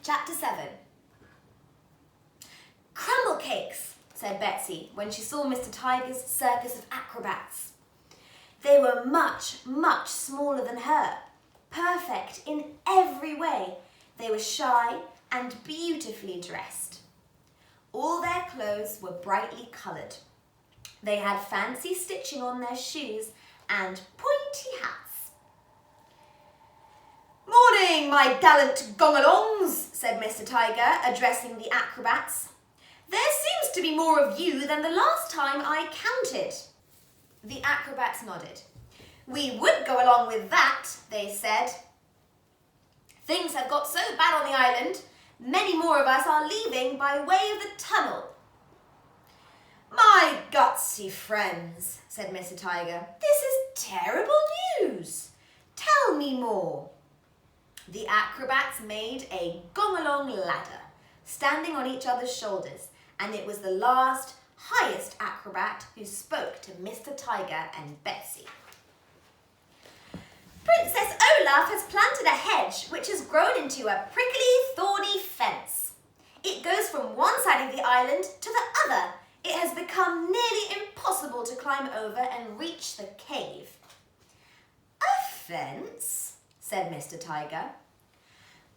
Chapter 7. "Crumble cakes," said Betsy when she saw Mr. Tiger's circus of acrobats. They were much, much smaller than her, perfect in every way. They were shy and beautifully dressed. All their clothes were brightly coloured. They had fancy stitching on their shoes and pointy hats. "Morning, my gallant gong-alongs," said Mr. Tiger, addressing the acrobats. "There seems to be more of you than the last time I counted." The acrobats nodded. "We would go along with that," they said. "Things have got so bad on the island, many more of us are leaving by way of the tunnel." "My gutsy friends," said Mr. Tiger, "this is terrible news. Tell me more." The acrobats made a gong-along ladder, standing on each other's shoulders, and it was the last, highest acrobat who spoke to Mr. Tiger and Betsy. "Princess Olaf has planted a hedge which has grown into a prickly, thorny fence. It goes from one side of the island to the other. It has become nearly impossible to climb over and reach the cave." "A fence?" said Mr. Tiger.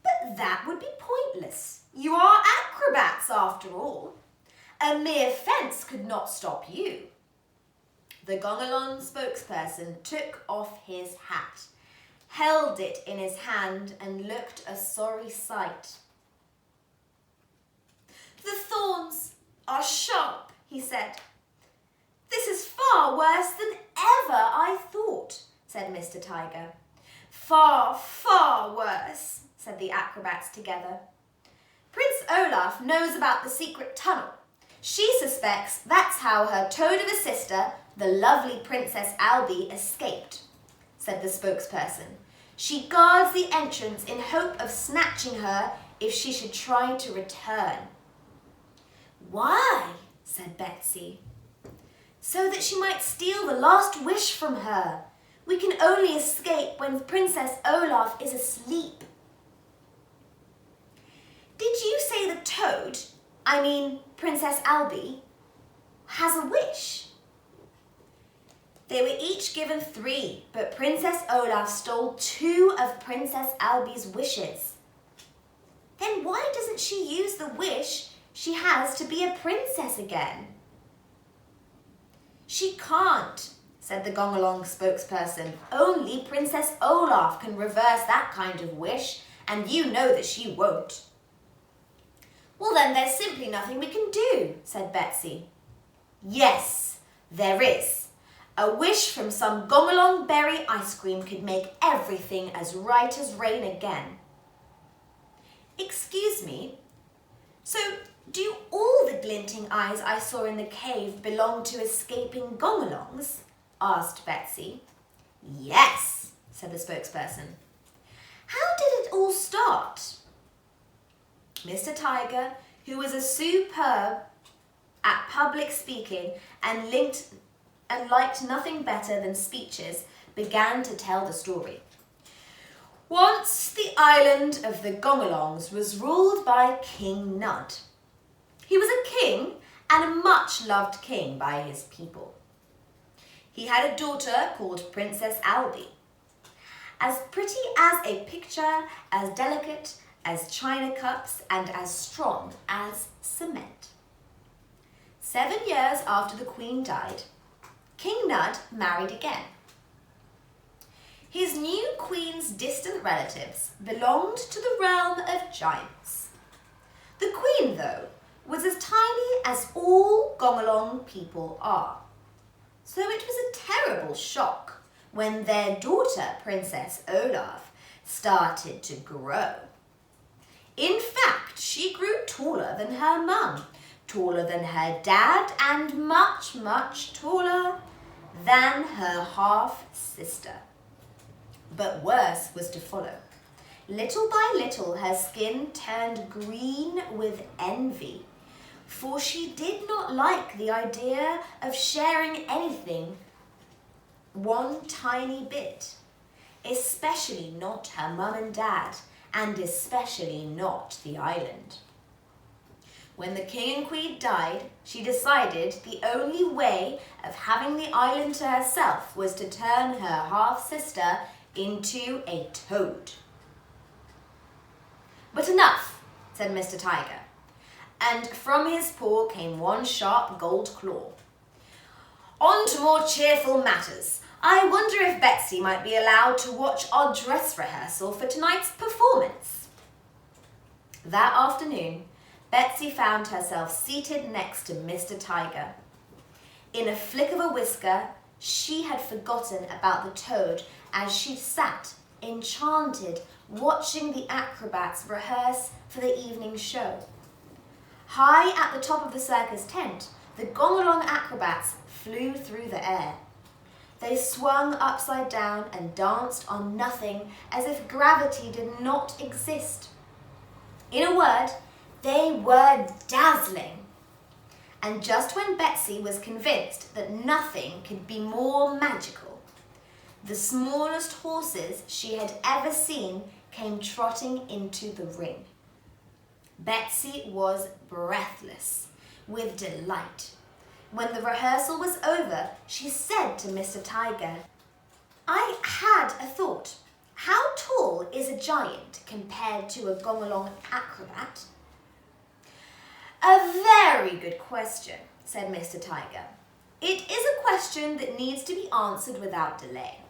"But that would be pointless. You are acrobats after all. A mere fence could not stop you." The gong-along spokesperson took off his hat, held it in his hand and looked a sorry sight. "The thorns are sharp," he said. "This is far worse than ever I thought," said Mr. Tiger. "Far, far worse," said the acrobats together. "Prince Olaf knows about the secret tunnel. She suspects that's how her toad of a sister, the lovely Princess Albee, escaped," said the spokesperson. "She guards the entrance in hope of snatching her if she should try to return." "Why?" said Betsy. "So that she might steal the last wish from her. We can only escape when Princess Olaf is asleep." "Did you say the toad, I mean Princess Albee, has a wish?" "They were each given 3, but Princess Olaf stole 2 of Princess Albee's wishes." "Then why doesn't she use the wish she has to be a princess again?" "She can't," said the gong-along spokesperson. "Only Princess Olaf can reverse that kind of wish, and you know that she won't." "Well, then there's simply nothing we can do," said Betsy. "Yes, there is. A wish from some gong-along berry ice cream could make everything as right as rain again." "Excuse me, so do all the glinting eyes I saw in the cave belong to escaping gong-alongs?" asked Betsy. "Yes," said the spokesperson. "How did it all start?" Mr. Tiger, who was a superb at public speaking and liked nothing better than speeches, began to tell the story. "Once the island of the gong-alongs was ruled by King Nudd. He was a king and a much-loved king by his people. He had a daughter called Princess Albee, as pretty as a picture, as delicate as china cups, and as strong as cement. 7 years after the Queen died, King Nudd married again. His new queen's distant relatives belonged to the realm of giants. The Queen, though, was as tiny as all gong-along people are. So it was a terrible shock when their daughter, Princess Olaf, started to grow. In fact, she grew taller than her mum, taller than her dad, and much, much taller than her half-sister. But worse was to follow. Little by little, her skin turned green with envy, for she did not like the idea of sharing anything one tiny bit, especially not her mum and dad, and especially not the island. When the king and queen died, she decided the only way of having the island to herself was to turn her half-sister into a toad. "But enough," said Mr. Tiger, and from his paw came one sharp gold claw. "On to more cheerful matters. I wonder if Betsy might be allowed to watch our dress rehearsal for tonight's performance." That afternoon, Betsy found herself seated next to Mr. Tiger. In a flick of a whisker, she had forgotten about the toad as she sat, enchanted, watching the acrobats rehearse for the evening show. High at the top of the circus tent, the gong-along acrobats flew through the air. They swung upside down and danced on nothing as if gravity did not exist. In a word, they were dazzling. And just when Betsy was convinced that nothing could be more magical, the smallest horses she had ever seen came trotting into the ring. Betsy was breathless with delight. When the rehearsal was over, she said to Mr. Tiger, "I had a thought. How tall is a giant compared to a gong-along acrobat?" "A very good question," said Mr. Tiger. "It is a question that needs to be answered without delay."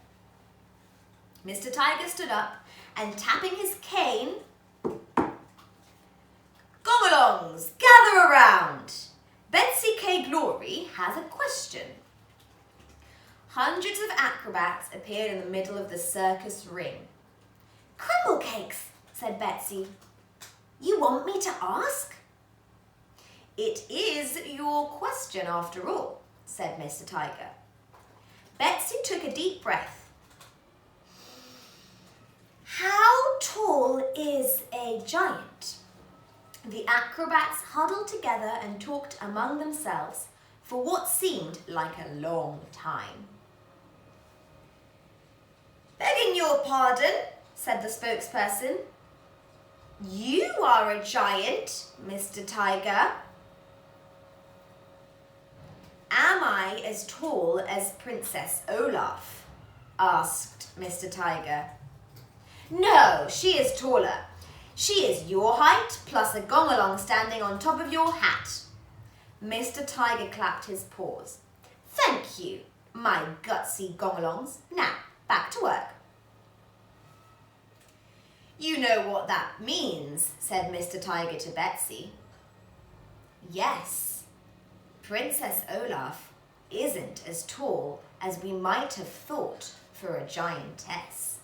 Mr. Tiger stood up and tapping his cane, "Gong-alongs, gather around. Betsy K. Glory has a question." Hundreds of acrobats appeared in the middle of the circus ring. "Crumble cakes," said Betsy. "You want me to ask?" "It is your question after all," said Mr. Tiger. Betsy took a deep breath. "How tall is a giant?" The acrobats huddled together and talked among themselves for what seemed like a long time. "Begging your pardon," said the spokesperson. "You are a giant, Mr. Tiger." "Am I as tall as Princess Olaf?" asked Mr. Tiger. "No, she is taller. She is your height plus a gong-along standing on top of your hat." Mr. Tiger clapped his paws. "Thank you, my gutsy gong-alongs. Now, back to work." "You know what that means," said Mr. Tiger to Betsy. "Yes, Princess Olaf isn't as tall as we might have thought for a giantess,"